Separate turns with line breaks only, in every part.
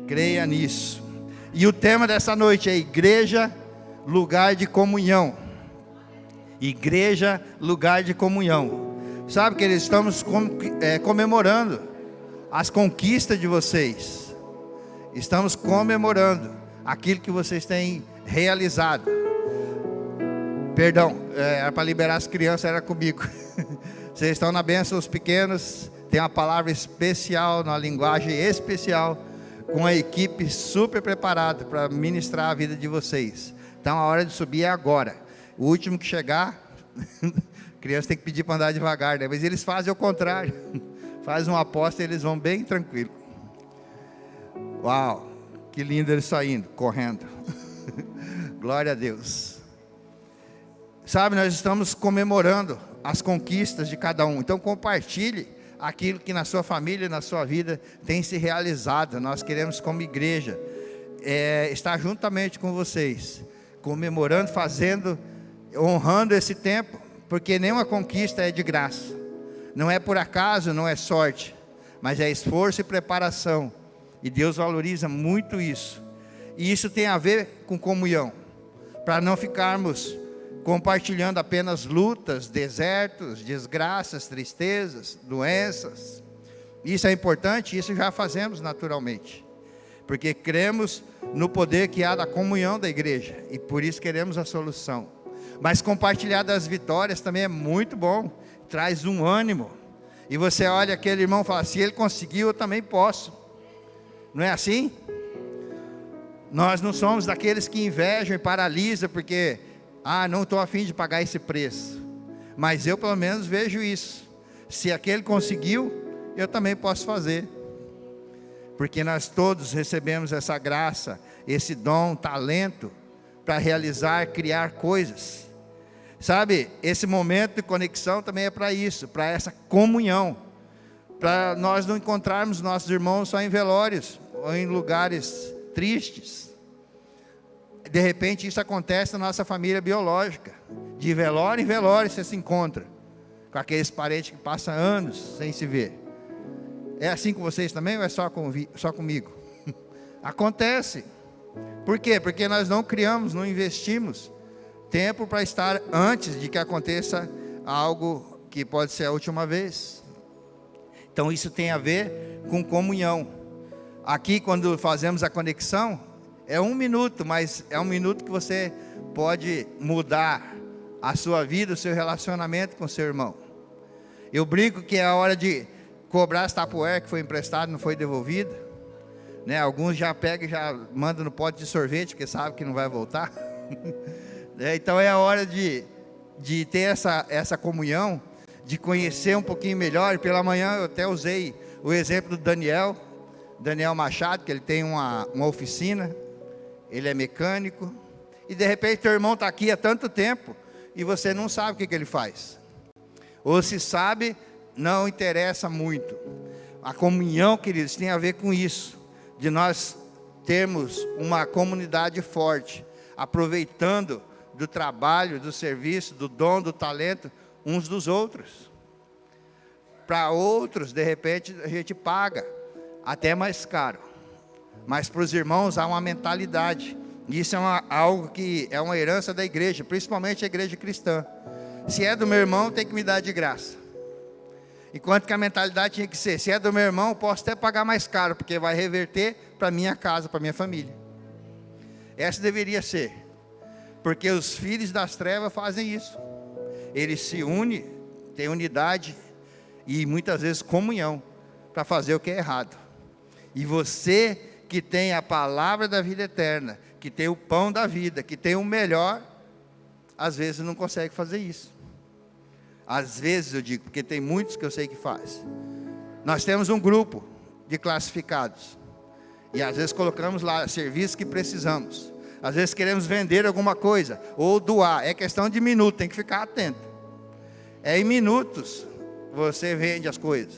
Creia nisso. E o tema dessa noite é igreja, lugar de comunhão. Igreja, lugar de comunhão. Sabe que eles estamos comemorando as conquistas de vocês. Estamos comemorando aquilo que vocês têm realizado. Perdão, era para liberar as crianças, era comigo. Vocês estão na bênção, os pequenos. Tem uma palavra especial, uma linguagem especial, com a equipe super preparada para ministrar a vida de vocês. Então a hora de subir é agora. O último que chegar, criança tem que pedir para andar devagar, né? Mas eles fazem o contrário. Faz uma aposta e eles vão bem tranquilo. Uau, que lindo eles saindo, correndo. Glória a Deus. Sabe, nós estamos comemorando as conquistas de cada um. Então compartilhe aquilo que na sua família, na sua vida tem se realizado. Nós queremos, como igreja, estar juntamente com vocês, comemorando, fazendo, honrando esse tempo, porque nenhuma conquista é de graça. Não é por acaso, não é sorte, mas é esforço e preparação. E Deus valoriza muito isso. E isso tem a ver com comunhão, para não ficarmos compartilhando apenas lutas, desertos, desgraças, tristezas, doenças. Isso é importante, isso já fazemos naturalmente, porque cremos no poder que há da comunhão da igreja, e por isso queremos a solução. Mas compartilhar das vitórias também é muito bom, traz um ânimo, e você olha aquele irmão e fala, se ele conseguiu, eu também posso. Não é assim? Nós não somos daqueles que invejam e paralisam, porque não estou a fim de pagar esse preço. Mas eu pelo menos vejo isso. Se aquele conseguiu, eu também posso fazer. Porque nós todos recebemos essa graça, esse dom, talento, para realizar, criar coisas. Sabe, esse momento de conexão também é para isso, para essa comunhão. Para nós não encontrarmos nossos irmãos só em velórios, ou em lugares tristes. De repente isso acontece na nossa família biológica. De velório em velório você se encontra com aqueles parentes que passam anos sem se ver. É assim com vocês também ou é só comigo? Acontece. Por quê? Porque nós não criamos, não investimos tempo para estar antes de que aconteça algo que pode ser a última vez. Então isso tem a ver com comunhão. Aqui quando fazemos a conexão, é 1 minuto, mas é 1 minuto que você pode mudar a sua vida, o seu relacionamento com o seu irmão. Eu brinco que é a hora de cobrar as tapuer que foi emprestado, não foi devolvido, né? Alguns já pegam e já mandam no pote de sorvete, porque sabem que não vai voltar. Então é a hora de ter essa comunhão, de conhecer um pouquinho melhor. E pela manhã eu até usei o exemplo do Daniel Machado, que ele tem uma oficina. Ele é mecânico, e de repente teu irmão está aqui há tanto tempo, e você não sabe o que ele faz, ou se sabe, não interessa muito. A comunhão, queridos, tem a ver com isso, de nós termos uma comunidade forte, aproveitando do trabalho, do serviço, do dom, do talento, uns dos outros. Para outros, de repente, a gente paga, até mais caro. Mas para os irmãos há uma mentalidade. Isso é algo que é uma herança da igreja, principalmente a igreja cristã. Se é do meu irmão, tem que me dar de graça. Enquanto que a mentalidade tinha que ser, se é do meu irmão, posso até pagar mais caro, porque vai reverter para minha casa, para minha família. Essa deveria ser. Porque os filhos das trevas fazem isso. Eles se unem, têm unidade e muitas vezes comunhão para fazer o que é errado. E você que tem a palavra da vida eterna, que tem o pão da vida, que tem o melhor, às vezes não consegue fazer isso. Às vezes eu digo, porque tem muitos que eu sei que faz. Nós temos um grupo de classificados, e às vezes colocamos lá serviços que precisamos. Às vezes queremos vender alguma coisa, ou doar, é questão de minuto, tem que ficar atento. Em minutos você vende as coisas,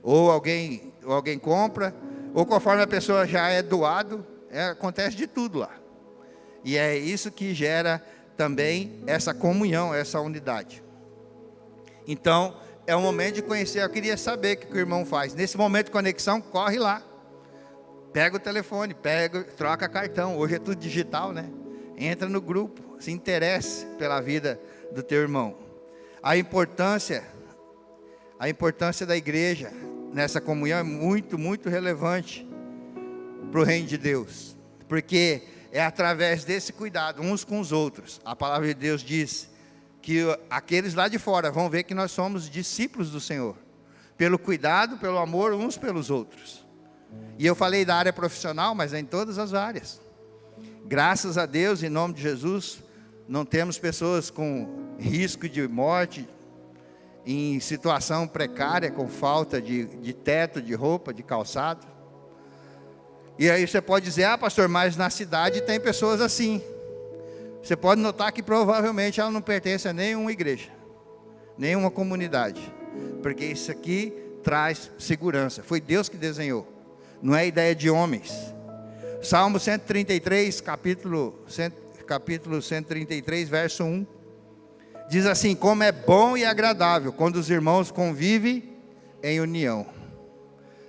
ou alguém compra, ou conforme a pessoa já é doado, acontece de tudo lá. E é isso que gera também essa comunhão, essa unidade. Então, é o momento de conhecer. Eu queria saber o que o irmão faz. Nesse momento de conexão, corre lá. Pega o telefone, troca cartão. Hoje é tudo digital, né? Entra no grupo, se interesse pela vida do teu irmão. A importância da igreja nessa comunhão é muito, muito relevante para o reino de Deus. Porque é através desse cuidado uns com os outros. A palavra de Deus diz que aqueles lá de fora vão ver que nós somos discípulos do Senhor. Pelo cuidado, pelo amor uns pelos outros. E eu falei da área profissional, mas é em todas as áreas. Graças a Deus, em nome de Jesus, não temos pessoas com risco de morte, em situação precária, com falta de teto, de roupa, de calçado. E aí você pode dizer, pastor, mas na cidade tem pessoas assim. Você pode notar que provavelmente ela não pertence a nenhuma igreja, nenhuma comunidade. Porque isso aqui traz segurança. Foi Deus que desenhou. Não é ideia de homens. Salmo 133, capítulo 133, verso 1. Diz assim: como é bom e agradável quando os irmãos convivem em união.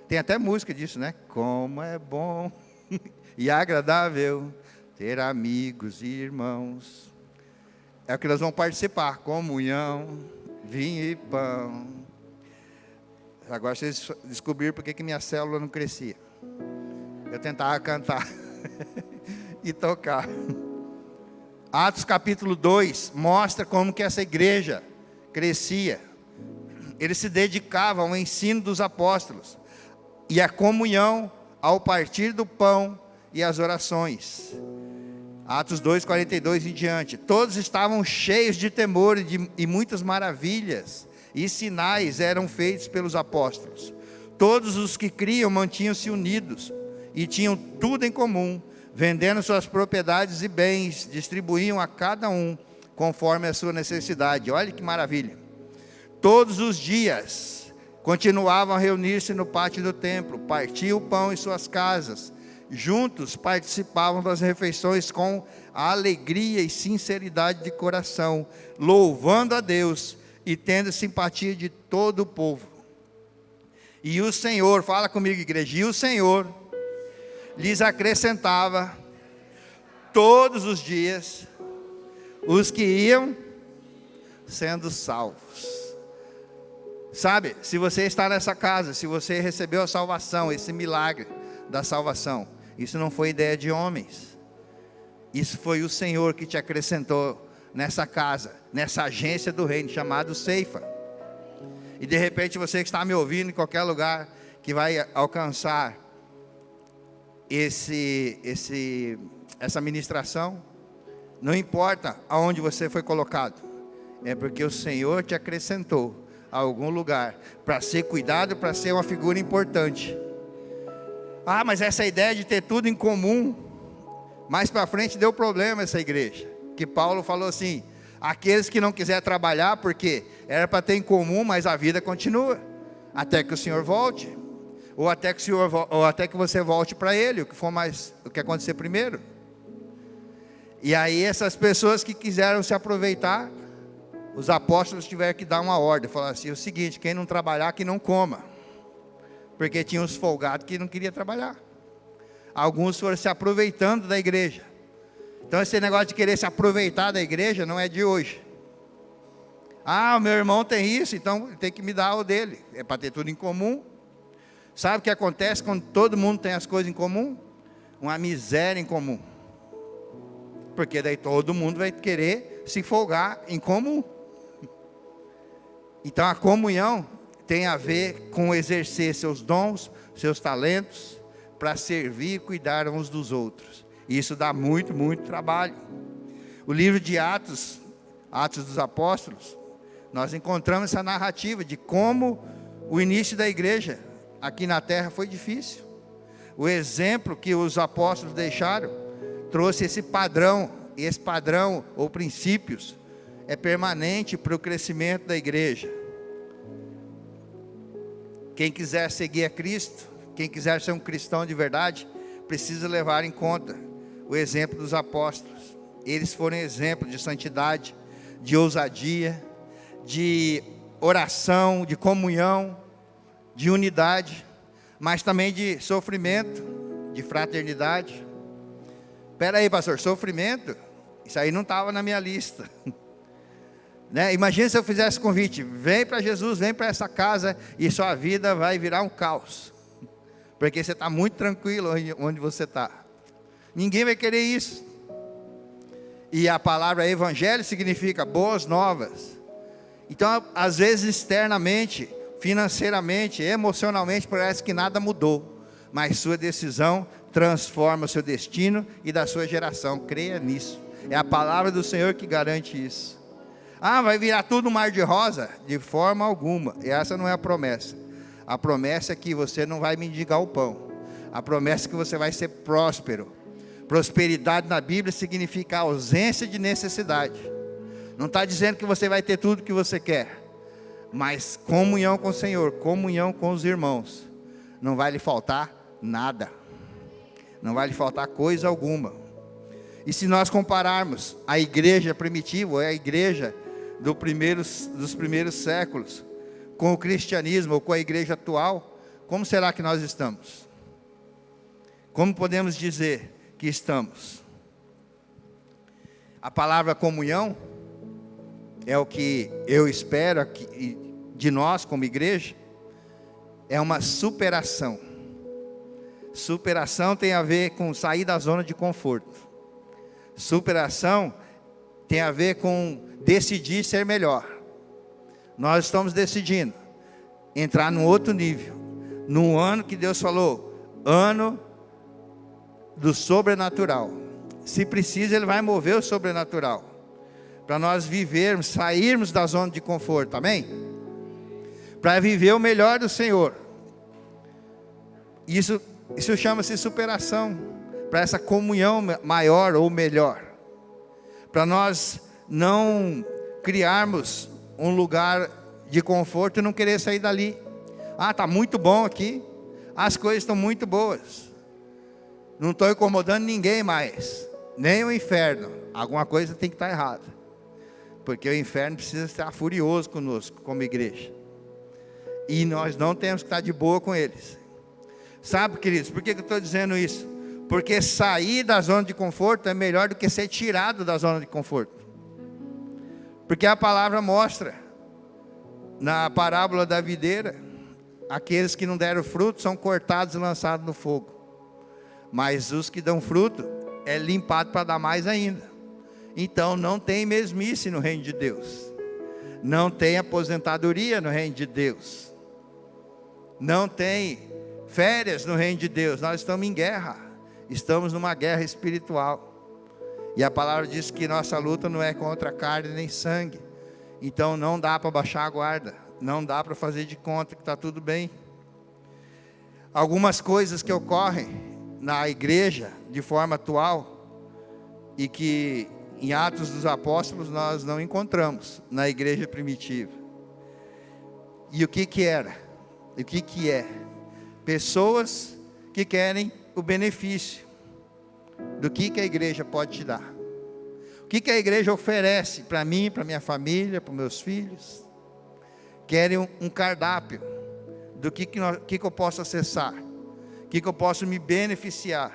Tem até música disso, né? Como é bom e agradável ter amigos e irmãos. É o que nós vamos participar. Comunhão, vinho e pão. Agora vocês descobriram porque que minha célula não crescia. Eu tentava cantar e tocar. Atos capítulo 2 mostra como que essa igreja crescia. Eles se dedicavam ao ensino dos apóstolos e à comunhão, ao partir do pão e às orações. Atos 2, 42 em diante. Todos estavam cheios de temor e muitas maravilhas e sinais eram feitos pelos apóstolos. Todos os que criam mantinham-se unidos e tinham tudo em comum, vendendo suas propriedades e bens, distribuíam a cada um conforme a sua necessidade. Olha que maravilha. Todos os dias continuavam a reunir-se no pátio do templo, partiam o pão em suas casas, juntos participavam das refeições com alegria e sinceridade de coração, louvando a Deus e tendo simpatia de todo o povo. E o Senhor, fala comigo, igreja, e o Senhor lhes acrescentava todos os dias os que iam sendo salvos. Sabe, se você está nessa casa, se você recebeu a salvação, esse milagre da salvação, isso não foi ideia de homens. Isso foi o Senhor que te acrescentou nessa casa, nessa agência do reino chamado Ceifa. E de repente você que está me ouvindo em qualquer lugar que vai alcançar essa ministração, não importa aonde você foi colocado, é porque o Senhor te acrescentou a algum lugar para ser cuidado, para ser uma figura importante. Mas essa ideia de ter tudo em comum, mais para frente deu problema essa igreja, que Paulo falou assim: aqueles que não quiserem trabalhar, porque era para ter em comum, mas a vida continua, até que o Senhor volte, ou até que você volte para Ele, o que acontecer primeiro. E aí essas pessoas que quiseram se aproveitar, os apóstolos tiveram que dar uma ordem, falar assim: o seguinte, quem não trabalhar, que não coma, porque tinha os folgados que não queriam trabalhar. Alguns foram se aproveitando da igreja. Então esse negócio de querer se aproveitar da igreja não é de hoje. O meu irmão tem isso, então tem que me dar o dele. É para ter tudo em comum. Sabe o que acontece quando todo mundo tem as coisas em comum? Uma miséria em comum. Porque daí todo mundo vai querer se folgar em comum. Então a comunhão tem a ver com exercer seus dons, seus talentos, para servir e cuidar uns dos outros. E isso dá muito, muito trabalho. O livro de Atos dos Apóstolos, nós encontramos essa narrativa de como o início da igreja aqui na terra foi difícil. O exemplo que os apóstolos deixaram trouxe esse padrão ou princípios é permanente para o crescimento da igreja. Quem quiser seguir a Cristo, quem quiser ser um cristão de verdade, precisa levar em conta o exemplo dos apóstolos. Eles foram exemplo de santidade, de ousadia, de oração, de comunhão, de unidade, mas também de sofrimento, de fraternidade. Espera aí, pastor, sofrimento? Isso aí não estava na minha lista. Né? Imagina se eu fizesse convite, vem para Jesus, vem para essa casa e sua vida vai virar um caos. Porque você está muito tranquilo onde você está. Ninguém vai querer isso. E a palavra evangelho significa boas novas. Então, às vezes externamente, financeiramente, emocionalmente, parece que nada mudou. Mas sua decisão transforma o seu destino e da sua geração. Creia nisso. É a palavra do Senhor que garante isso. Ah, vai virar tudo um mar de rosa? De forma alguma. E essa não é a promessa. A promessa é que você não vai mendigar o pão. A promessa é que você vai ser próspero. Prosperidade na Bíblia significa ausência de necessidade. Não está dizendo que você vai ter tudo que você quer. Mas comunhão com o Senhor, comunhão com os irmãos. Não vai lhe faltar nada. Não vai lhe faltar coisa alguma. E se nós compararmos a igreja primitiva, a igreja dos primeiros séculos, com o cristianismo ou com a igreja atual, como será que nós estamos? Como podemos dizer que estamos? A palavra comunhão é o que eu espero de nós como igreja, é uma superação. Superação tem a ver com sair da zona de conforto. Superação tem a ver com decidir ser melhor. Nós estamos decidindo entrar num outro nível, num ano que Deus falou, ano do sobrenatural. Se precisa, Ele vai mover o sobrenatural, para nós vivermos, sairmos da zona de conforto, amém? Para viver o melhor do Senhor. Isso chama-se superação, para essa comunhão maior ou melhor. Para nós não criarmos um lugar de conforto e não querer sair dali. Ah, está muito bom aqui, as coisas estão muito boas, não estou incomodando ninguém mais, nem o inferno. Alguma coisa tem que estar errada, porque o inferno precisa estar furioso conosco como igreja, e nós não temos que estar de boa com eles. Sabe, queridos, por que eu estou dizendo isso? Porque sair da zona de conforto é melhor do que ser tirado da zona de conforto. Porque a palavra mostra, na parábola da videira, aqueles que não deram fruto são cortados e lançados no fogo. Mas os que dão fruto é limpado para dar mais ainda. Então não tem mesmice no reino de Deus. Não tem aposentadoria no reino de Deus. Não tem férias no reino de Deus. Nós estamos em guerra. Estamos numa guerra espiritual. E a palavra diz que nossa luta não é contra carne nem sangue. Então não dá para baixar a guarda. Não dá para fazer de conta que está tudo bem. Algumas coisas que ocorrem na igreja de forma atual e que em Atos dos Apóstolos nós não encontramos na igreja primitiva. E o que era? E o que é? Pessoas que querem o benefício do que a igreja pode te dar. O que a igreja oferece para mim, para minha família, para meus filhos. Querem um cardápio do que eu posso acessar, que eu posso me beneficiar.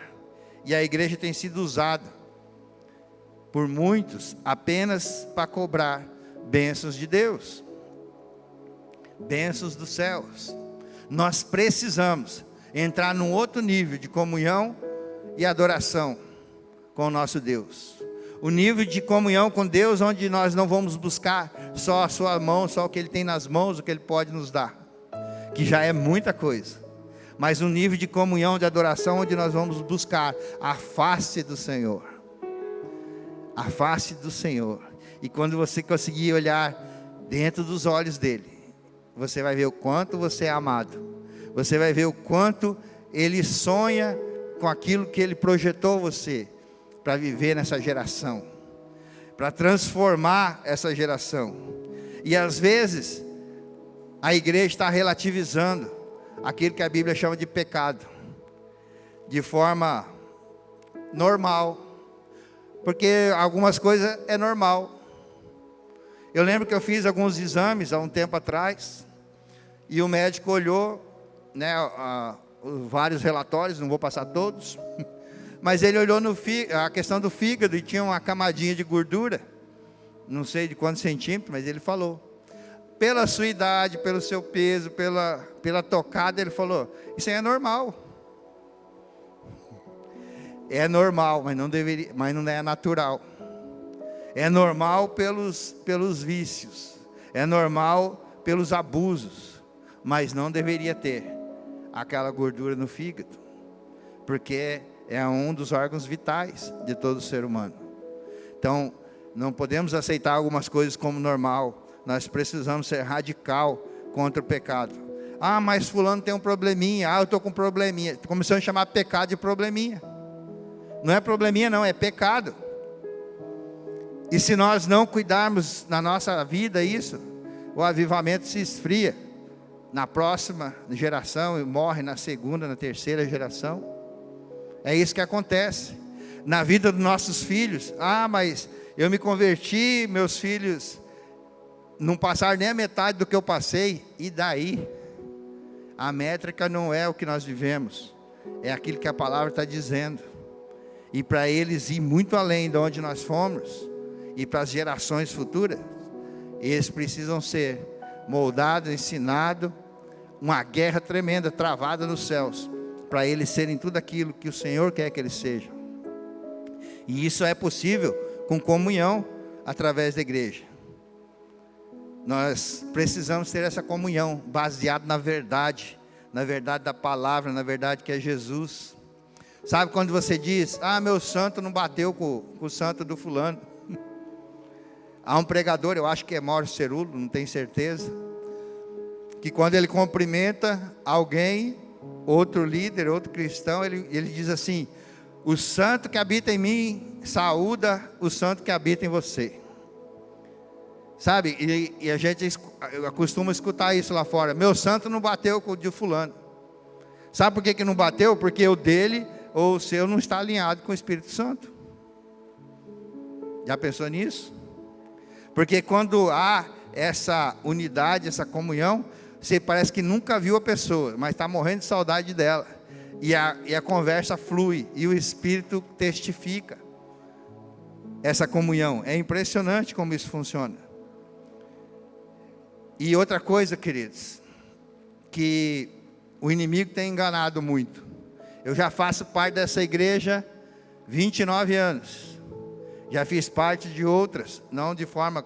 E a igreja tem sido usada por muitos apenas para cobrar bênçãos de Deus, bênçãos dos céus. Nós precisamos entrar num outro nível de comunhão e adoração com o nosso Deus. O nível de comunhão com Deus, onde nós não vamos buscar só a sua mão, só o que Ele tem nas mãos, o que Ele pode nos dar, que já é muita coisa. Mas um nível de comunhão, de adoração, onde nós vamos buscar a face do Senhor. A face do Senhor. E quando você conseguir olhar dentro dos olhos dEle, você vai ver o quanto você é amado. Você vai ver o quanto Ele sonha com aquilo que Ele projetou você para viver nessa geração, para transformar essa geração. E às vezes a igreja está relativizando aquilo que a Bíblia chama de pecado, de forma normal, porque algumas coisas é normal. Eu lembro que eu fiz alguns exames há um tempo atrás, e o médico olhou, né, vários relatórios, não vou passar todos. Mas ele olhou a questão do fígado e tinha uma camadinha de gordura, não sei de quantos centímetros, mas ele falou. Pela sua idade, pelo seu peso, pela tocada, ele falou, isso aí é normal. É normal, mas não é natural. É normal pelos vícios. É normal pelos abusos. Mas não deveria ter aquela gordura no fígado. Porque é um dos órgãos vitais de todo ser humano. Então, não podemos aceitar algumas coisas como normal. Nós precisamos ser radical contra o pecado. Ah, mas fulano tem um probleminha. Ah, eu estou com um probleminha. Começando a chamar pecado de probleminha. Não é probleminha não, é pecado. E se nós não cuidarmos na nossa vida isso, o avivamento se esfria. Na próxima geração, e morre na segunda, na terceira geração. É isso que acontece. Na vida dos nossos filhos. Ah, mas eu me converti, meus filhos não passaram nem a metade do que eu passei. E daí? A métrica não é o que nós vivemos. É aquilo que a palavra está dizendo. E para eles ir muito além de onde nós fomos, e para as gerações futuras, eles precisam ser moldados, ensinados, uma guerra tremenda travada nos céus, para eles serem tudo aquilo que o Senhor quer que eles sejam. E isso é possível com comunhão através da igreja. Nós precisamos ter essa comunhão baseada na verdade da palavra, na verdade que é Jesus. Sabe quando você diz, ah, meu santo não bateu com o santo do fulano. Há um pregador, eu acho que é Mauro Cerulo, não tenho certeza, que quando ele cumprimenta alguém, outro líder, outro cristão, ele diz assim, o santo que habita em mim, saúda o santo que habita em você. Sabe, e a gente costuma escutar isso lá fora, meu santo não bateu com o de fulano. Sabe por que não bateu? Porque o dele ou o seu não está alinhado com o Espírito Santo. Já pensou nisso? Porque quando há essa unidade, essa comunhão, você parece que nunca viu a pessoa, mas está morrendo de saudade dela. E a conversa flui, e o Espírito testifica essa comunhão. É impressionante como isso funciona. E outra coisa, queridos, que o inimigo tem enganado muito. Eu já faço parte dessa igreja 29 anos. Já fiz parte de outras, não de forma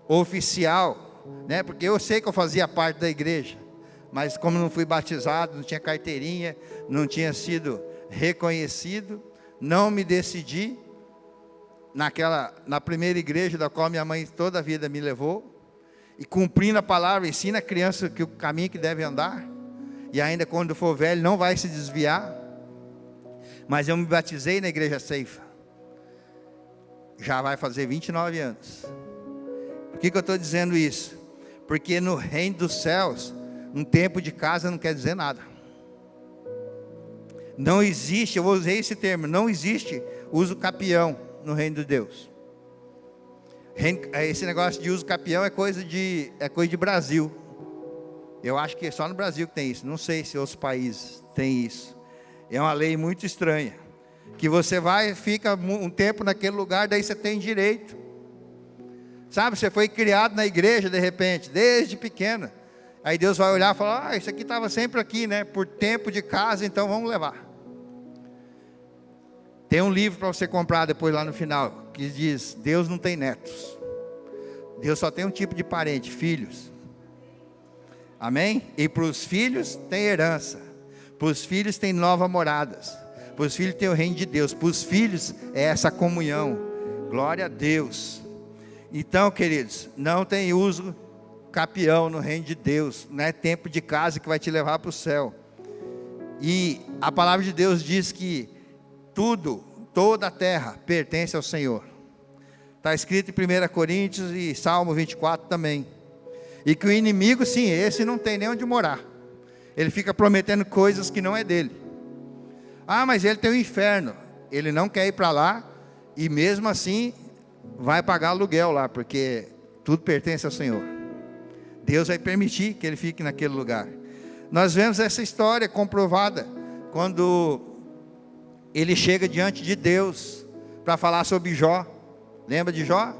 oficial, né? Porque eu sei que eu fazia parte da igreja, mas como não fui batizado, não tinha carteirinha, não tinha sido reconhecido, não me decidi na primeira igreja da qual minha mãe toda a vida me levou, e cumprindo a palavra, ensina a criança que o caminho que deve andar, e ainda quando for velho não vai se desviar. Mas eu me batizei na igreja Ceifa, já vai fazer 29 anos. Por que eu estou dizendo isso? Porque no reino dos céus, um tempo de casa não quer dizer nada. Não existe, eu usei esse termo, não existe uso capião no reino de Deus. Esse negócio de uso capião é coisa de Brasil. Eu acho que é só no Brasil que tem isso. Não sei se outros países têm isso. É uma lei muito estranha. Que você vai, fica um tempo naquele lugar, daí você tem direito. Sabe, você foi criado na igreja de repente, desde pequeno. Aí Deus vai olhar e falar, ah, isso aqui estava sempre aqui, né? Por tempo de casa, então vamos levar. Tem um livro para você comprar depois lá no final, que diz, Deus não tem netos. Deus só tem um tipo de parente, filhos. Amém? E para os filhos tem herança. Para os filhos tem novas moradas. Para os filhos tem o reino de Deus. Para os filhos é essa comunhão. Glória a Deus. Então, queridos, não tem uso capião no reino de Deus. Não é tempo de casa que vai te levar para o céu. E a palavra de Deus diz que toda a terra pertence ao Senhor. Está escrito em 1 Coríntios e Salmo 24 também. E que o inimigo, sim, esse não tem nem onde morar. Ele fica prometendo coisas que não é dele. Ah, mas ele tem o inferno. Ele não quer ir para lá. E mesmo assim, vai pagar aluguel lá. Porque tudo pertence ao Senhor. Deus vai permitir que ele fique naquele lugar. Nós vemos essa história comprovada quando ele chega diante de Deus para falar sobre Jó. Lembra de Jó?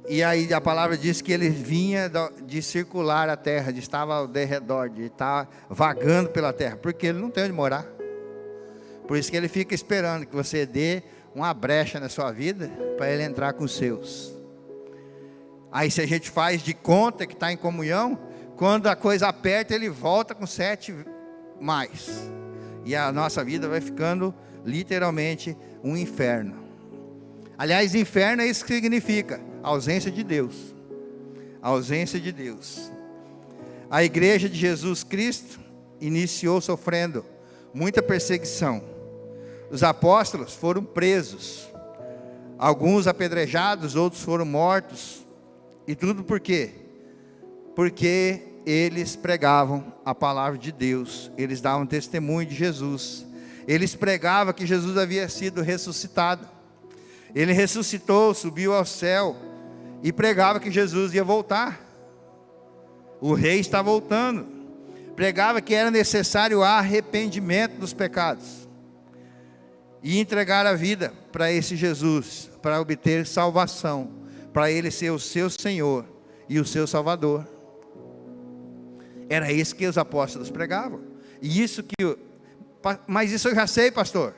E aí a palavra diz que ele vinha de circular a terra, de estar ao derredor, de estar vagando pela terra, porque ele não tem onde morar. Por isso que ele fica esperando que você dê uma brecha na sua vida para ele entrar com os seus. Aí se a gente faz de conta que está em comunhão, quando a coisa aperta, ele volta com 7 mais. E a nossa vida vai ficando literalmente um inferno. Aliás, inferno é isso que significa: ausência de Deus. A ausência de Deus. A igreja de Jesus Cristo iniciou sofrendo muita perseguição. Os apóstolos foram presos, alguns apedrejados, outros foram mortos. E tudo por quê? Porque eles pregavam a palavra de Deus, eles davam testemunho de Jesus, eles pregavam que Jesus havia sido ressuscitado. Ele ressuscitou, subiu ao céu e pregava que Jesus ia voltar. O rei está voltando. Pregava que era necessário arrependimento dos pecados e entregar a vida para esse Jesus, para obter salvação, para ele ser o seu Senhor e o seu Salvador. Era isso que os apóstolos pregavam. E isso que mas isso eu já sei, pastor.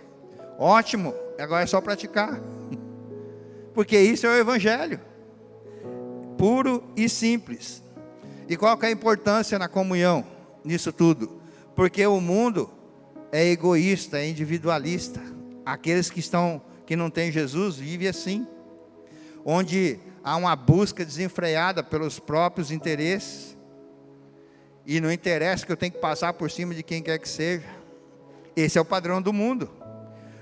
Ótimo, agora é só praticar. Porque isso é o evangelho, puro e simples. E qual que é a importância na comunhão nisso tudo? Porque o mundo é egoísta, é individualista. Aqueles que não têm Jesus vivem assim, onde há uma busca desenfreada pelos próprios interesses, e não interessa que eu tenho que passar por cima de quem quer que seja. Esse é o padrão do mundo.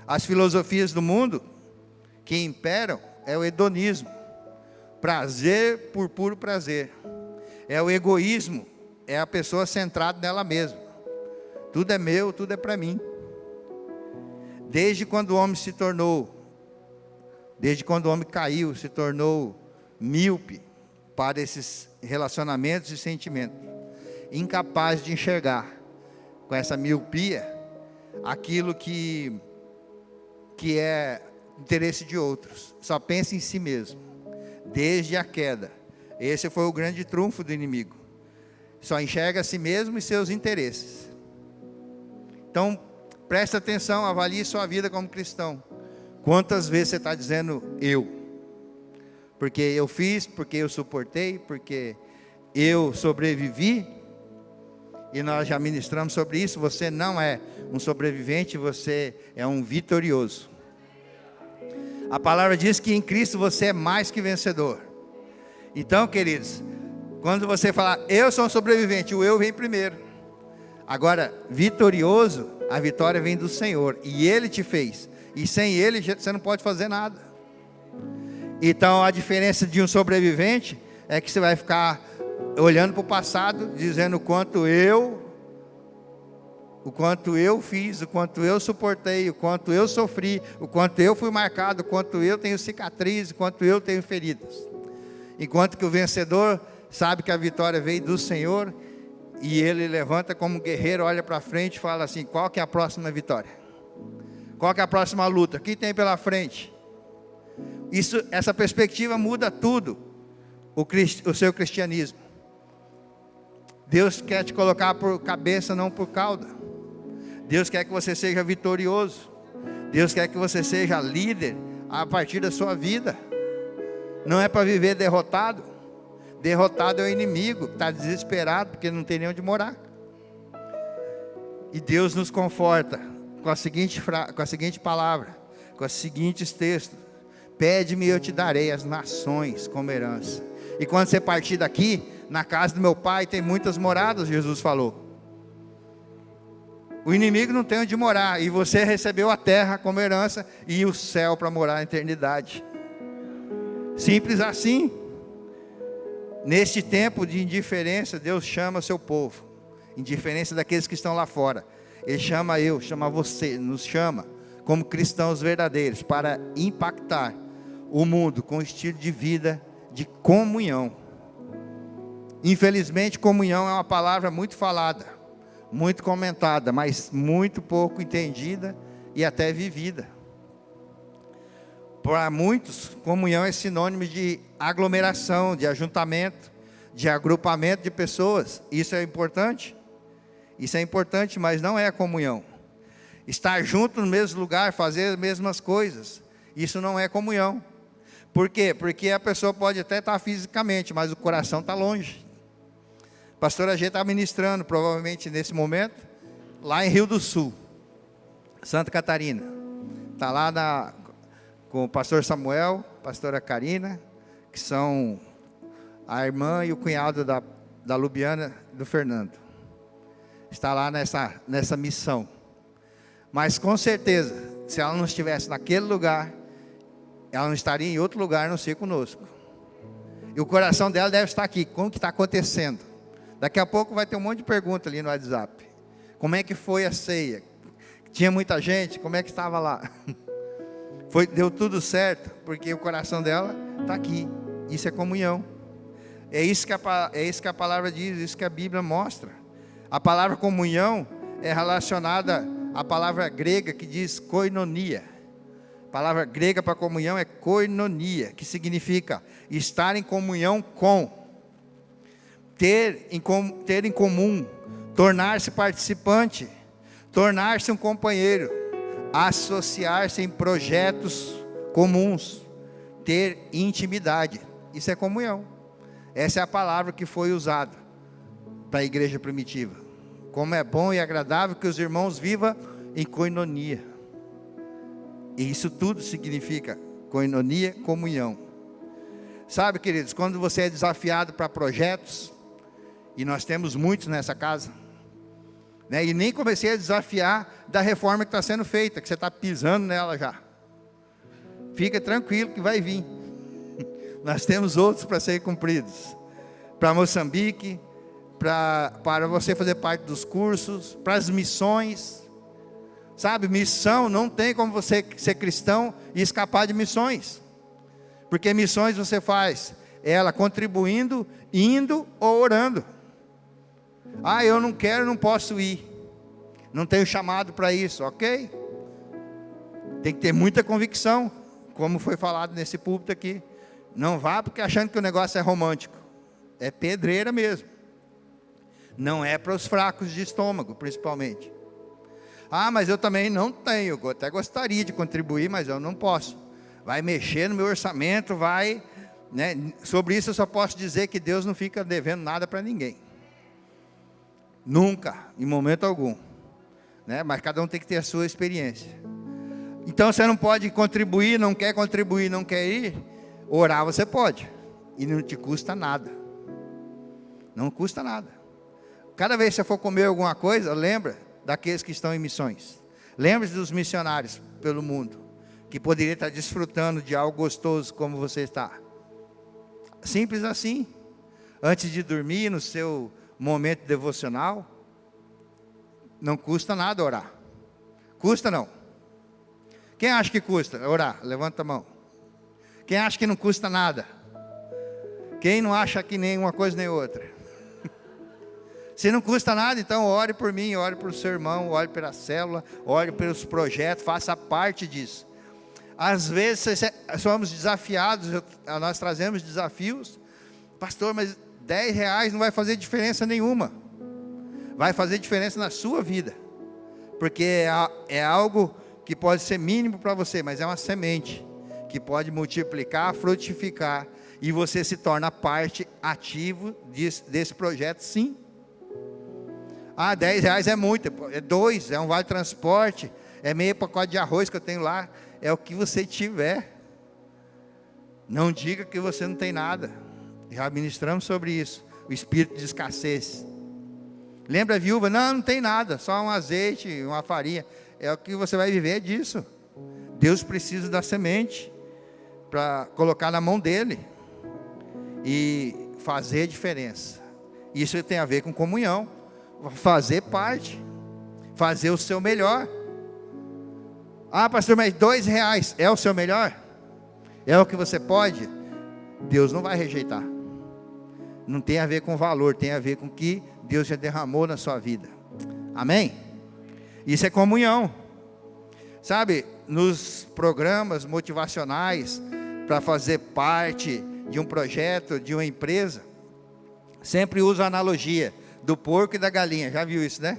As filosofias do mundo que imperam é o hedonismo, prazer por puro prazer, é o egoísmo, é a pessoa centrada nela mesma. Tudo é meu, tudo é para mim. Desde quando o homem caiu, se tornou míope para esses relacionamentos e sentimentos, incapaz de enxergar com essa miopia aquilo que é interesse de outros, só pensa em si mesmo. Desde a queda, esse foi o grande trunfo do inimigo. Só enxerga a si mesmo e seus interesses. Então, presta atenção, avalie sua vida como cristão. Quantas vezes você está dizendo eu? Porque eu fiz, porque eu suportei, porque eu sobrevivi. E nós já ministramos sobre isso. Você não é um sobrevivente, você é um vitorioso. A palavra diz que em Cristo você é mais que vencedor. Então, queridos, quando você falar eu sou um sobrevivente, o eu vem primeiro. Agora, vitorioso, a vitória vem do Senhor, e Ele te fez, e sem Ele você não pode fazer nada. Então a diferença de um sobrevivente é que você vai ficar olhando para o passado, dizendo o quanto eu fiz, o quanto eu suportei, o quanto eu sofri, o quanto eu fui marcado, o quanto eu tenho cicatrizes, o quanto eu tenho feridas. Enquanto que o vencedor sabe que a vitória veio do Senhor, e ele levanta como guerreiro, olha para frente e fala assim: qual que é a próxima vitória? Qual que é a próxima luta? O que tem pela frente? Essa perspectiva muda tudo, o seu cristianismo. Deus quer te colocar por cabeça, não por cauda. Deus quer que você seja vitorioso. Deus quer que você seja líder a partir da sua vida. Não é para viver derrotado. Derrotado é o inimigo, que está desesperado porque não tem nem onde morar. E Deus nos conforta com a seguinte palavra, com os seguintes textos: pede-me e eu te darei as nações como herança. E quando você partir daqui, na casa do meu pai tem muitas moradas, Jesus falou. O inimigo não tem onde morar, e você recebeu a terra como herança e o céu para morar na eternidade. Simples assim. Neste tempo de indiferença, Deus chama seu povo. Indiferença daqueles que estão lá fora. Ele chama chama você, nos chama como cristãos verdadeiros para impactar o mundo com um estilo de vida de comunhão. Infelizmente, comunhão é uma palavra muito falada, muito comentada, mas muito pouco entendida e até vivida. Para muitos, comunhão é sinônimo de aglomeração, de ajuntamento, de agrupamento de pessoas. Isso é importante? Isso é importante, mas não é comunhão. Estar junto no mesmo lugar, fazer as mesmas coisas, isso não é comunhão. Por quê? Porque a pessoa pode até estar fisicamente, mas o coração está longe. A pastora G está ministrando, provavelmente nesse momento, lá em Rio do Sul, Santa Catarina. Está lá com o pastor Samuel, pastora Karina, que são a irmã e o cunhado da Lubiana e do Fernando. Está lá nessa missão. Mas com certeza, se ela não estivesse naquele lugar, ela não estaria em outro lugar, a não ser conosco. E o coração dela deve estar aqui. Como que está acontecendo? Daqui a pouco vai ter um monte de pergunta ali no WhatsApp. Como é que foi a ceia? Tinha muita gente? Como é que estava lá? Deu tudo certo? Porque o coração dela está aqui. Isso é comunhão. É isso que a palavra diz, isso que a Bíblia mostra. A palavra comunhão é relacionada à palavra grega que diz koinonia. A palavra grega para comunhão é koinonia, que significa estar em comunhão com, ter em comum, tornar-se participante, tornar-se um companheiro, associar-se em projetos comuns, ter intimidade. Isso é comunhão. Essa é a palavra que foi usada para a igreja primitiva. Como é bom e agradável que os irmãos vivam em koinonia. E isso tudo significa koinonia, comunhão. Sabe, queridos, quando você é desafiado para projetos, e nós temos muitos nessa casa, né? E nem comecei a desafiar da reforma que está sendo feita, que você está pisando nela já. Fica tranquilo que vai vir. Nós temos outros para serem cumpridos. Para Moçambique, para você fazer parte dos cursos, para as missões. Sabe, missão não tem como você ser cristão e escapar de missões. Porque missões você faz ela contribuindo, indo ou orando. Ah, eu não quero, não posso ir. Não tenho chamado para isso, ok? Tem que ter muita convicção, como foi falado nesse púlpito aqui. Não vá porque achando que o negócio é romântico. É pedreira mesmo. Não é para os fracos de estômago, principalmente. Ah, mas eu também não tenho, eu até gostaria de contribuir, mas eu não posso. Vai mexer no meu orçamento, vai, né? Sobre isso eu só posso dizer que Deus não fica devendo nada para ninguém. Nunca, em momento algum, né? Mas cada um tem que ter a sua experiência. Então você não pode contribuir, não quer contribuir, não quer ir. Orar você pode, e não te custa nada. Não custa nada. Cada vez que você for comer alguma coisa, lembra daqueles que estão em missões. Lembre-se dos missionários pelo mundo, que poderiam estar desfrutando de algo gostoso como você está. Simples assim. Antes de dormir, no seu momento devocional, não custa nada orar. Custa não? Quem acha que custa orar? Levanta a mão. Quem acha que não custa nada? Quem não acha que nem uma coisa nem outra? Se não custa nada, então ore por mim, ore por seu irmão, ore pela célula, ore pelos projetos, faça parte disso. Às vezes somos desafiados, nós trazemos desafios. Pastor, mas R$10 não vai fazer diferença nenhuma. Vai fazer diferença na sua vida. Porque é algo que pode ser mínimo para você, mas é uma semente que pode multiplicar, frutificar, e você se torna parte ativa desse projeto, sim. Ah, R$10 é muito, é 2, é um vale transporte, é meio pacote de arroz que eu tenho lá, é o que você tiver. Não diga que você não tem nada. Já ministramos sobre isso, o espírito de escassez. Lembra a viúva? Não tem nada, só um azeite, uma farinha. É o que você vai viver disso. Deus precisa da semente para colocar na mão dele e fazer diferença. Isso tem a ver com comunhão. Fazer parte, fazer o seu melhor. Ah, pastor, mas R$2 é o seu melhor? É o que você pode? Deus não vai rejeitar. não tem a ver com valor, tem a ver com o que Deus já derramou na sua vida. Amém? Isso é comunhão. Sabe, nos programas motivacionais, para fazer parte de um projeto, de uma empresa, sempre uso a analogia do porco e da galinha. Já viu isso, né?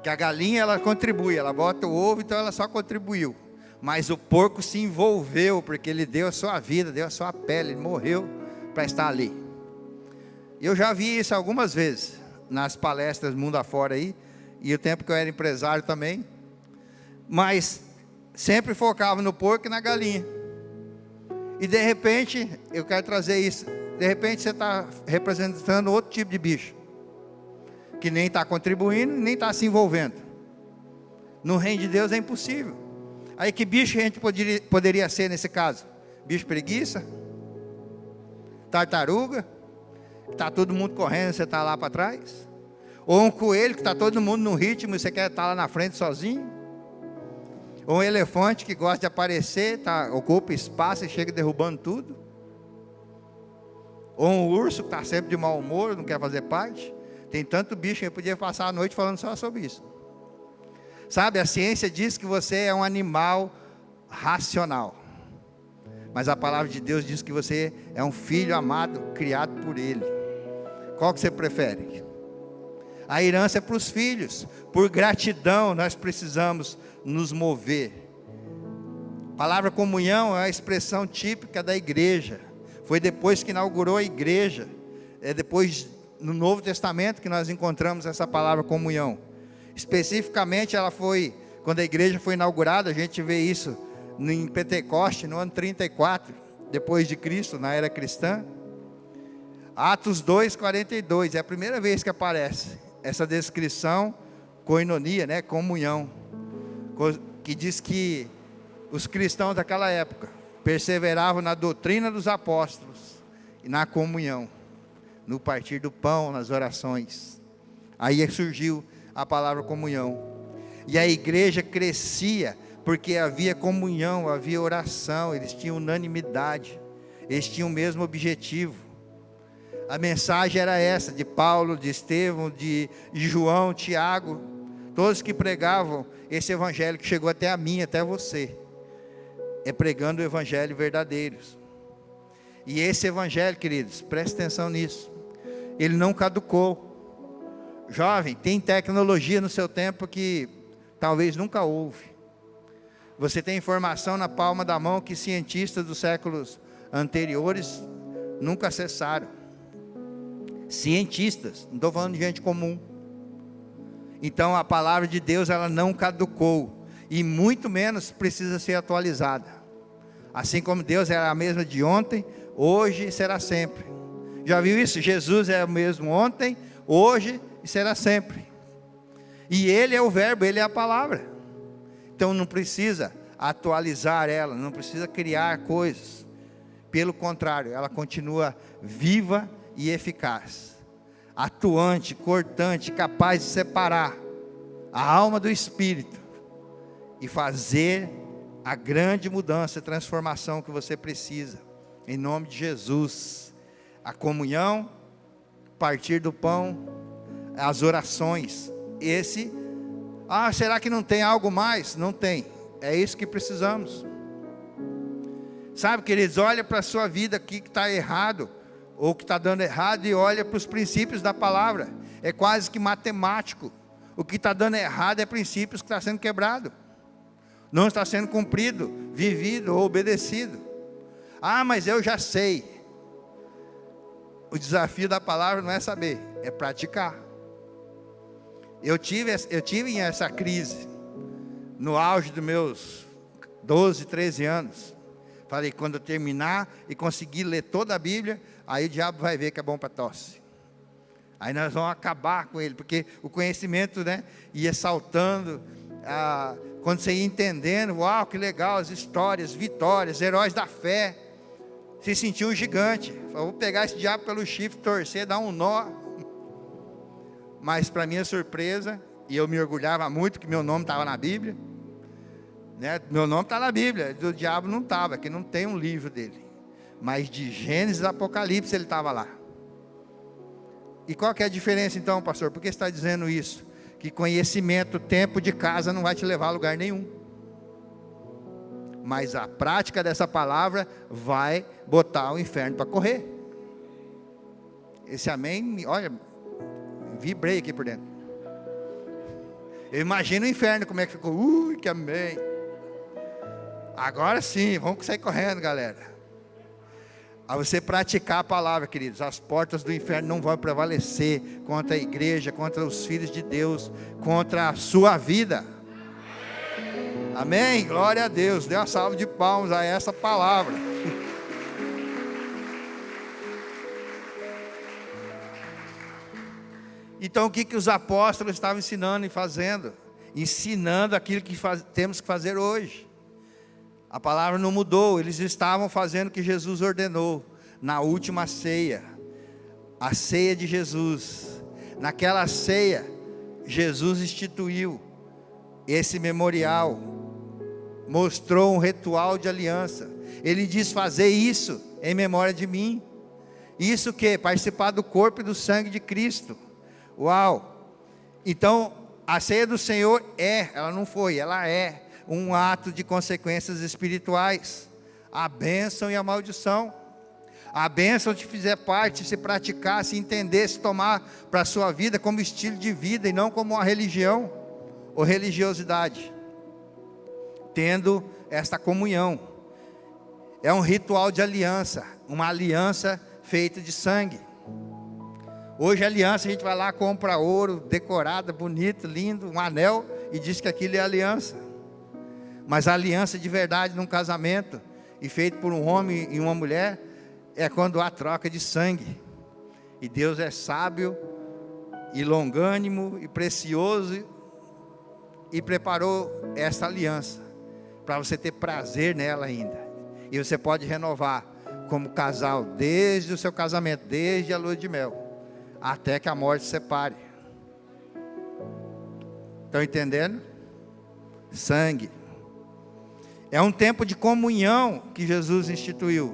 Que a galinha, ela contribui, ela bota o ovo, então ela só contribuiu. Mas o porco se envolveu, porque ele deu a sua vida, deu a sua pele, ele morreu para estar ali. Eu já vi isso algumas vezes, nas palestras mundo afora aí, e o tempo que eu era empresário também. Mas sempre focava no porco e na galinha. E de repente, eu quero trazer isso, de repente você está representando outro tipo de bicho, que nem está contribuindo, nem está se envolvendo. No reino de Deus é impossível. Aí que bicho a gente poderia ser nesse caso? Bicho preguiça? Tartaruga? Está todo mundo correndo, você está lá para trás? Ou um coelho que está todo mundo no ritmo e você quer estar lá na frente sozinho? Ou um elefante que gosta de aparecer, ocupa espaço e chega derrubando tudo? Ou um urso que está sempre de mau humor, não quer fazer parte? Tem tanto bicho que eu podia passar a noite falando só sobre isso. Sabe, a ciência diz que você é um animal racional. Mas a palavra de Deus diz que você é um filho amado, criado por Ele. Qual que você prefere? A herança é para os filhos. Por gratidão nós precisamos nos mover. A palavra comunhão é a expressão típica da igreja. Foi depois que inaugurou a igreja. É depois, no Novo Testamento, que nós encontramos essa palavra comunhão. Especificamente ela foi, quando a igreja foi inaugurada, a gente vê isso em Pentecoste, no ano 34, depois de Cristo, na era cristã. Atos 2:42, é a primeira vez que aparece essa descrição, koinonia, né, comunhão, que diz que os cristãos daquela época perseveravam na doutrina dos apóstolos e na comunhão, no partir do pão, nas orações. Aí surgiu a palavra comunhão, e a igreja crescia, porque havia comunhão, havia oração, eles tinham unanimidade, eles tinham o mesmo objetivo. A mensagem era essa, de Paulo, de Estevão, de João, Tiago, todos que pregavam esse evangelho que chegou até a mim, até você, é pregando o evangelho verdadeiro. E esse evangelho, queridos, preste atenção nisso, ele não caducou. Jovem, tem tecnologia no seu tempo que talvez nunca houve. Você tem informação na palma da mão que cientistas dos séculos anteriores nunca acessaram. Cientistas, não estou falando de gente comum. Então a palavra de Deus, ela não caducou, e muito menos precisa ser atualizada. Assim como Deus era a mesma de ontem, hoje e será sempre. Já viu isso? Jesus é o mesmo ontem, hoje e será sempre. E Ele é o verbo, Ele é a palavra. Então não precisa atualizar ela, não precisa criar coisas. Pelo contrário, ela continua viva e eficaz, atuante, cortante, capaz de separar a alma do espírito e fazer a grande mudança e transformação que você precisa, em nome de Jesus. A comunhão, partir do pão, as orações, será que não tem algo mais? Não tem, é isso que precisamos. Sabe, queridos, olha para a sua vida aqui que está errado, ou que está dando errado, e olha para os princípios da palavra. É quase que matemático. O que está dando errado é princípios que está sendo quebrado, não está sendo cumprido, vivido ou obedecido. Mas eu já sei. O desafio da palavra não é saber, é praticar. Eu tive essa crise no auge dos meus 12, 13 anos. Falei, quando eu terminar e conseguir ler toda a Bíblia, aí o diabo vai ver que é bom para tosse. Aí nós vamos acabar com ele, porque o conhecimento, né, ia saltando. Quando você ia entendendo, uau, que legal, as histórias, vitórias, heróis da fé. Se sentia um gigante. Falei, vou pegar esse diabo pelo chifre, torcer, dar um nó. Mas para minha surpresa, e eu me orgulhava muito que meu nome estava na Bíblia, né? Meu nome está na Bíblia, do diabo não estava, que não tem um livro dele, mas de Gênesis e Apocalipse ele estava lá. E qual que é a diferença então, pastor? Por que você está dizendo isso? Que conhecimento, tempo de casa não vai te levar a lugar nenhum. Mas a prática dessa palavra vai botar o inferno para correr. Esse amém, olha, vibrei aqui por dentro. Eu imagino o inferno como é que ficou. Que amém. Agora sim, vamos sair correndo, galera. A você praticar a palavra, queridos, as portas do inferno não vão prevalecer contra a igreja, contra os filhos de Deus, contra a sua vida. Amém? Glória a Deus. Dê uma salva de palmas a essa palavra. Então o que os apóstolos estavam ensinando e fazendo? Ensinando aquilo que temos que fazer hoje. A palavra não mudou, eles estavam fazendo o que Jesus ordenou, na última ceia, a ceia de Jesus. Naquela ceia, Jesus instituiu esse memorial, mostrou um ritual de aliança. Ele diz: fazer isso em memória de mim. Isso o quê? Participar do corpo e do sangue de Cristo. Uau! Então, a ceia do Senhor ela não foi, ela é um ato de consequências espirituais, a bênção e a maldição. A bênção te fizer parte, se praticar, se entender, se tomar para a sua vida como estilo de vida e não como uma religião ou religiosidade, tendo esta comunhão. É um ritual de aliança, uma aliança feita de sangue. Hoje a aliança, a gente vai lá, compra ouro, decorada, bonito, lindo, um anel, e diz que aquilo é aliança. Mas a aliança de verdade num casamento, e feito por um homem e uma mulher, é quando há troca de sangue. E Deus é sábio, e longânimo, e precioso, e preparou essa aliança, para você ter prazer nela ainda. E você pode renovar como casal, desde o seu casamento, desde a lua de mel, até que a morte separe. Estão entendendo? Sangue. É um tempo de comunhão que Jesus instituiu.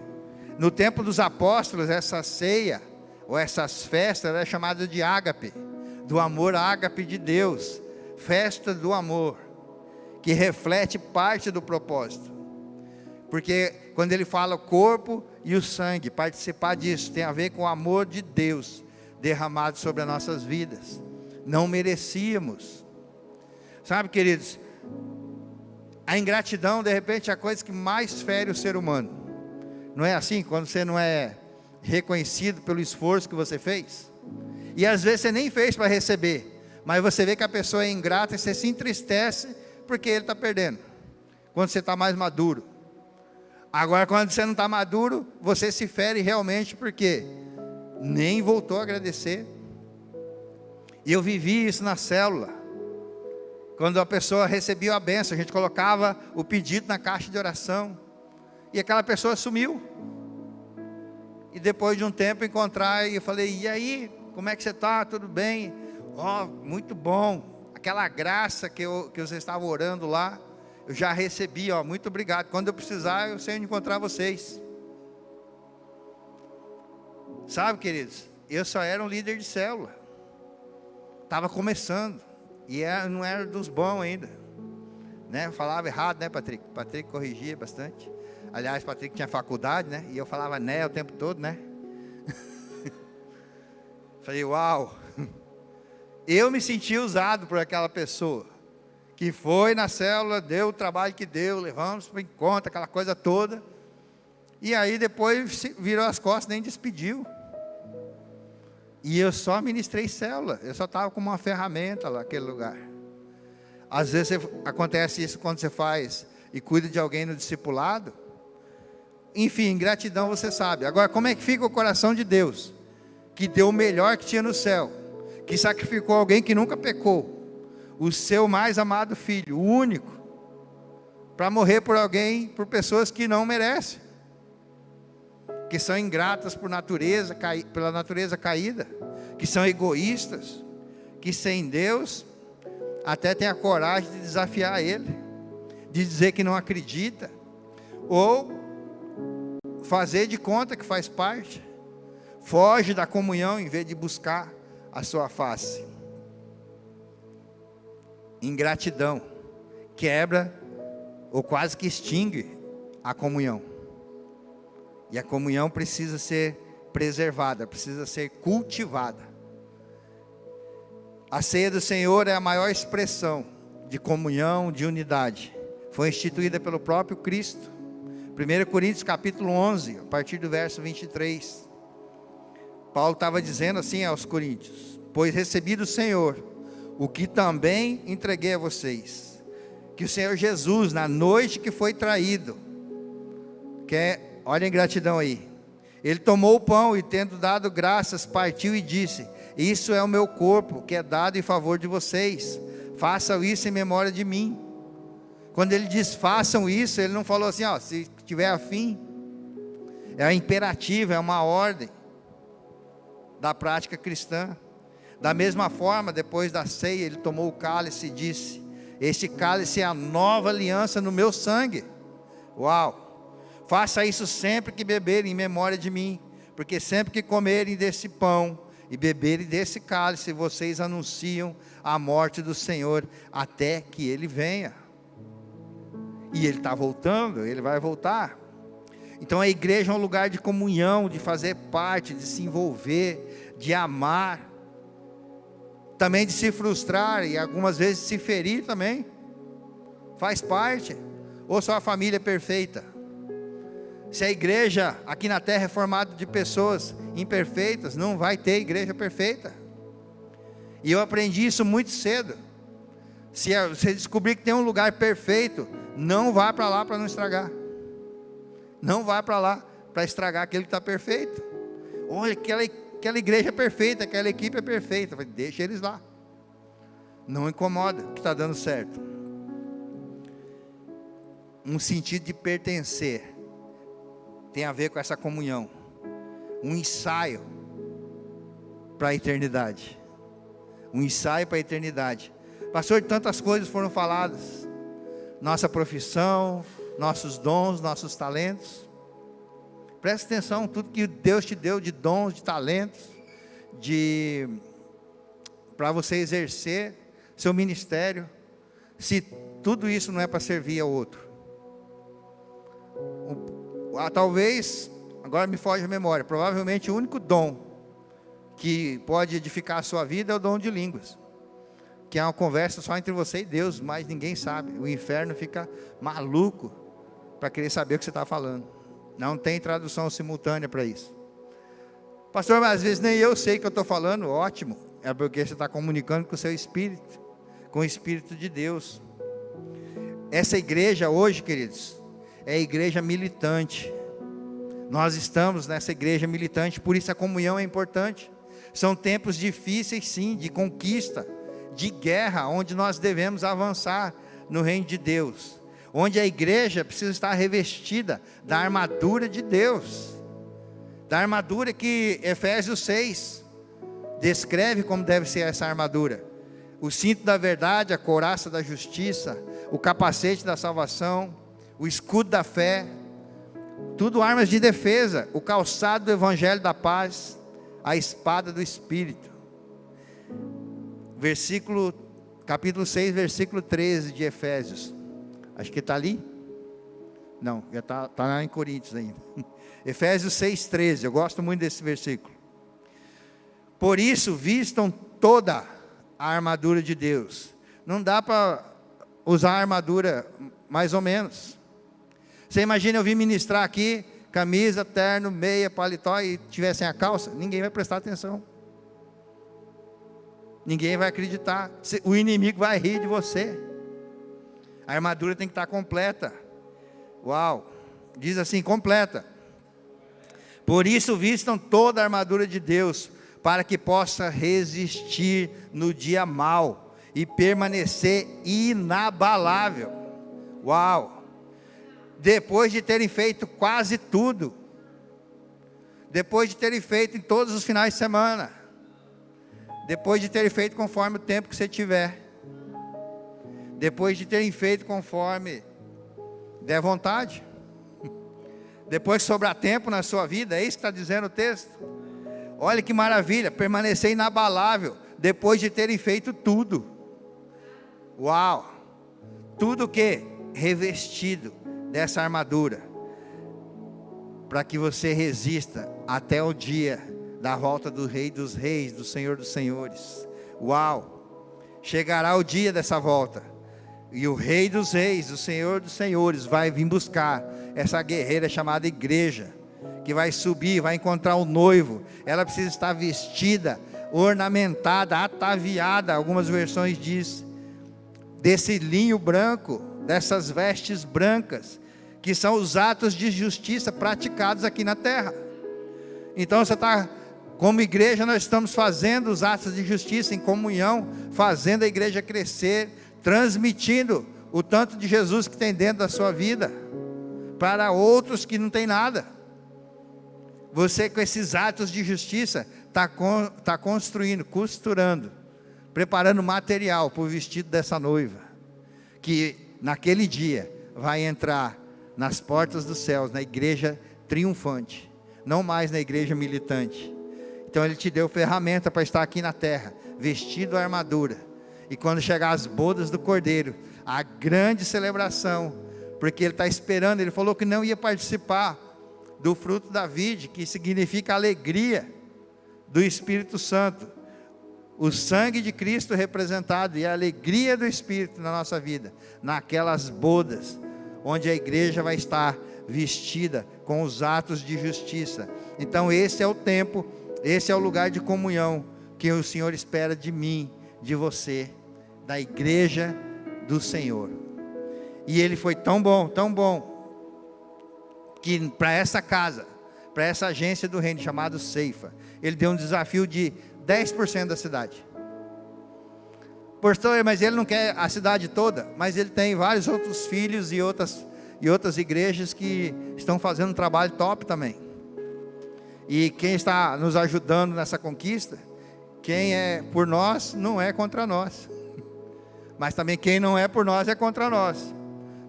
No tempo dos apóstolos, essa ceia, ou essas festas, era chamada de ágape, do amor ágape de Deus, festa do amor, que reflete parte do propósito. Porque quando ele fala o corpo e o sangue, participar disso tem a ver com o amor de Deus derramado sobre as nossas vidas. Não merecíamos. Sabe, queridos, a ingratidão, de repente, é a coisa que mais fere o ser humano. Não é assim? Quando você não é reconhecido pelo esforço que você fez, e às vezes você nem fez para receber, mas você vê que a pessoa é ingrata e você se entristece porque ele está perdendo, quando você está mais maduro. Agora, quando você não está maduro, você se fere realmente porque nem voltou a agradecer. E eu vivi isso na célula. Quando a pessoa recebia a bênção, a gente colocava o pedido na caixa de oração, e aquela pessoa sumiu. E depois de um tempo encontrar, e eu falei: e aí, como é que você está? Tudo bem? Muito bom. Aquela graça que vocês estavam orando lá, eu já recebi, muito obrigado. Quando eu precisar, eu sei onde encontrar vocês. Sabe, queridos, eu só era um líder de célula, estava começando, e não era dos bons ainda, né? Eu falava errado, né, Patrick? Patrick corrigia bastante. Aliás, Patrick tinha faculdade, né? E eu falava né o tempo todo, né? Falei: uau! Eu me senti usado por aquela pessoa que foi na célula, deu o trabalho que deu, levamos para encontro, aquela coisa toda, e aí depois virou as costas, nem despediu. E eu só ministrei célula, eu só estava com uma ferramenta lá naquele lugar. Às vezes acontece isso quando você faz e cuida de alguém no discipulado. Enfim, gratidão, você sabe. Agora, como é que fica o coração de Deus, que deu o melhor que tinha no céu, que sacrificou alguém que nunca pecou, o seu mais amado filho, o único, para morrer por alguém, por pessoas que não merecem, que são ingratas por natureza, pela natureza caída, que são egoístas, que sem Deus até tem a coragem de desafiar Ele, de dizer que não acredita, ou fazer de conta que faz parte, foge da comunhão em vez de buscar a sua face. Ingratidão quebra ou quase que extingue a comunhão. E a comunhão precisa ser preservada, precisa ser cultivada. A ceia do Senhor é a maior expressão de comunhão, de unidade. Foi instituída pelo próprio Cristo. 1 Coríntios capítulo 11, a partir do verso 23. Paulo estava dizendo assim aos coríntios: pois recebi do Senhor o que também entreguei a vocês, que o Senhor Jesus, na noite que foi traído, olha a ingratidão aí, ele tomou o pão e, tendo dado graças, partiu e disse: isso é o meu corpo, que é dado em favor de vocês, façam isso em memória de mim. Quando ele diz façam isso, ele não falou assim, se tiver afim. É imperativo, é uma ordem da prática cristã. Da mesma forma, depois da ceia, ele tomou o cálice e disse: este cálice é a nova aliança no meu sangue. Uau! Faça isso sempre que beberem em memória de mim, porque sempre que comerem desse pão e beberem desse cálice, vocês anunciam a morte do Senhor até que Ele venha. E Ele está voltando, Ele vai voltar. Então a igreja é um lugar de comunhão, de fazer parte, de se envolver, de amar, também de se frustrar e algumas vezes se ferir também, faz parte. Ou só a família é perfeita? Se a igreja aqui na terra é formada de pessoas imperfeitas, não vai ter igreja perfeita. E eu aprendi isso muito cedo. Se você descobrir que tem um lugar perfeito, não vá para lá para não estragar. Não vá para lá para estragar aquele que está perfeito. Olha, aquela igreja é perfeita, aquela equipe é perfeita. Deixa eles lá. Não incomoda, que está dando certo. Um sentido de pertencer tem a ver com essa comunhão. Um ensaio para a eternidade. Um ensaio para a eternidade. Pastor, tantas coisas foram faladas. Nossa profissão, nossos dons, nossos talentos. Preste atenção, tudo que Deus te deu de dons, de talentos, para você exercer seu ministério. Se tudo isso não é para servir ao outro. Talvez, agora me foge a memória, provavelmente o único dom que pode edificar a sua vida é o dom de línguas, que é uma conversa só entre você e Deus, mas ninguém sabe. O inferno fica maluco para querer saber o que você está falando. Não tem tradução simultânea para isso. Pastor, mas às vezes nem eu sei o que eu estou falando. Ótimo, é porque você está comunicando com o seu espírito, com o Espírito de Deus. Essa igreja hoje, queridos, é a igreja militante. Nós estamos nessa igreja militante, por isso a comunhão é importante. São tempos difíceis sim, de conquista, de guerra, onde nós devemos avançar no reino de Deus, onde a igreja precisa estar revestida da armadura de Deus, da armadura que Efésios 6 descreve como deve ser essa armadura: o cinto da verdade, a couraça da justiça, o capacete da salvação, o escudo da fé, tudo armas de defesa, o calçado do evangelho da paz, a espada do Espírito. Capítulo 6, versículo 13 de Efésios. Acho que está ali? Não, já está lá em Coríntios ainda. Efésios 6, 13, eu gosto muito desse versículo. Por isso, vistam toda a armadura de Deus. Não dá para usar a armadura mais ou menos. Você imagina eu vir ministrar aqui, camisa, terno, meia, paletó e tivessem a calça? Ninguém vai prestar atenção. Ninguém vai acreditar. O inimigo vai rir de você. A armadura tem que estar completa. Uau! Diz assim, completa. Por isso vistam toda a armadura de Deus, para que possa resistir no dia mau e permanecer inabalável. Uau! Depois de terem feito quase tudo, depois de terem feito em todos os finais de semana, depois de terem feito conforme o tempo que você tiver, depois de terem feito conforme der vontade, depois que sobrar tempo na sua vida, é isso que está dizendo o texto. Olha que maravilha, permanecer inabalável, depois de terem feito tudo. Uau! Tudo que? Revestido dessa armadura, para que você resista até o dia da volta do Rei dos Reis, do Senhor dos Senhores. Uau! Chegará o dia dessa volta, e o Rei dos Reis, o Senhor dos Senhores, vai vir buscar essa guerreira chamada igreja, que vai subir, vai encontrar o noivo. Ela precisa estar vestida, ornamentada, ataviada, algumas versões diz, desse linho branco, dessas vestes brancas, que são os atos de justiça praticados aqui na terra. Então você está, como igreja, nós estamos fazendo os atos de justiça em comunhão, fazendo a igreja crescer, transmitindo o tanto de Jesus que tem dentro da sua vida, para outros que não tem nada. Você, com esses atos de justiça, está construindo, costurando, preparando material para o vestido dessa noiva, que naquele dia vai entrar nas portas dos céus, na igreja triunfante, não mais na igreja militante. Então Ele te deu ferramenta para estar aqui na terra, vestido a armadura, e quando chegar as bodas do Cordeiro, a grande celebração, porque Ele está esperando. Ele falou que não ia participar do fruto da vide, que significa alegria do Espírito Santo, o sangue de Cristo representado, e a alegria do Espírito na nossa vida, naquelas bodas, onde a igreja vai estar vestida com os atos de justiça. Então esse é o tempo, esse é o lugar de comunhão, que o Senhor espera de mim, de você, da igreja do Senhor. E Ele foi tão bom, que para essa casa, para essa agência do reino, chamado Ceifa, Ele deu um desafio de 10% da cidade. Pastor, mas Ele não quer a cidade toda, mas Ele tem vários outros filhos e outras igrejas que estão fazendo um trabalho top também. E quem está nos ajudando nessa conquista, quem é por nós, não é contra nós, mas também quem não é por nós, é contra nós.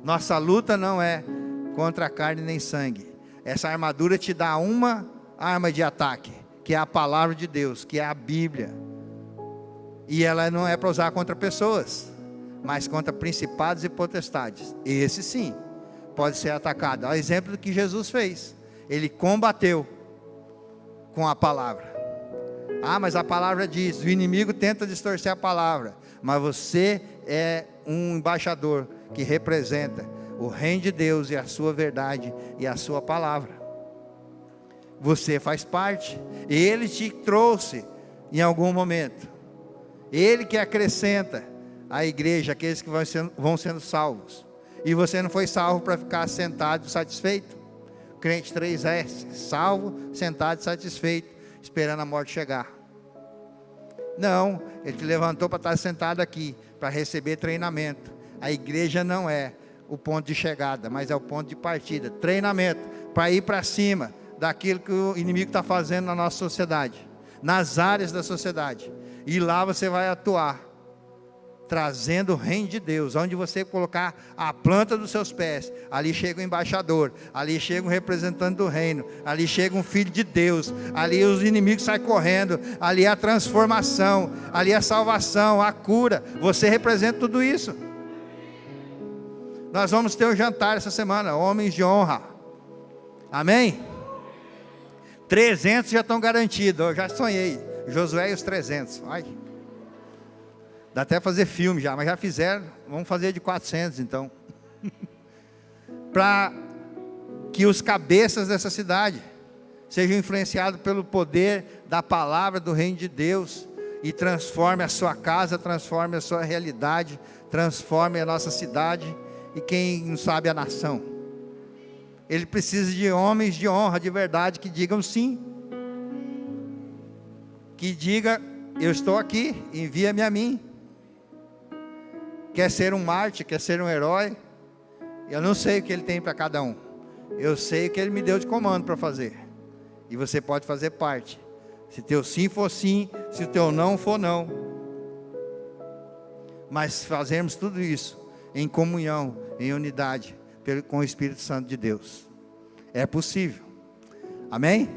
Nossa luta não é contra a carne nem sangue. Essa armadura te dá uma arma de ataque, que é a palavra de Deus, que é a Bíblia. E ela não é para usar contra pessoas, mas contra principados e potestades. Esse sim pode ser atacado. Ao exemplo do que Jesus fez, Ele combateu com a palavra. Ah, mas a palavra diz, o inimigo tenta distorcer a palavra, mas você é um embaixador que representa o reino de Deus e a sua verdade e a sua palavra. Você faz parte. Ele te trouxe em algum momento. Ele que acrescenta à igreja aqueles que vão sendo salvos. E você não foi salvo para ficar sentado satisfeito. Crente 3S, salvo, sentado satisfeito, esperando a morte chegar. Não, Ele te levantou para estar sentado aqui, para receber treinamento. A igreja não é o ponto de chegada, mas é o ponto de partida. Treinamento, para ir para cima daquilo que o inimigo está fazendo na nossa sociedade, nas áreas da sociedade. E lá você vai atuar, trazendo o reino de Deus. Onde você colocar a planta dos seus pés, ali chega o embaixador, ali chega um representante do reino, ali chega um filho de Deus, ali os inimigos saem correndo, ali é a transformação, ali é a salvação, a cura. Você representa tudo isso. Nós vamos ter um jantar essa semana, homens de honra, amém? 300 já estão garantidos. Eu já sonhei, Josué e os 300, ai, dá até fazer filme já, mas já fizeram, vamos fazer de 400 então. Para que os cabeças dessa cidade sejam influenciados pelo poder da palavra do reino de Deus, e transforme a sua casa, transforme a sua realidade, transforme a nossa cidade, e quem não sabe, a nação. Ele precisa de homens de honra, de verdade, que digam sim, que diga, eu estou aqui, envia-me a mim. Quer ser um mártir, quer ser um herói, eu não sei o que Ele tem para cada um, eu sei o que Ele me deu de comando para fazer, e você pode fazer parte, se teu sim for sim, se o teu não for não, mas fazermos tudo isso em comunhão, em unidade, com o Espírito Santo de Deus, é possível, amém?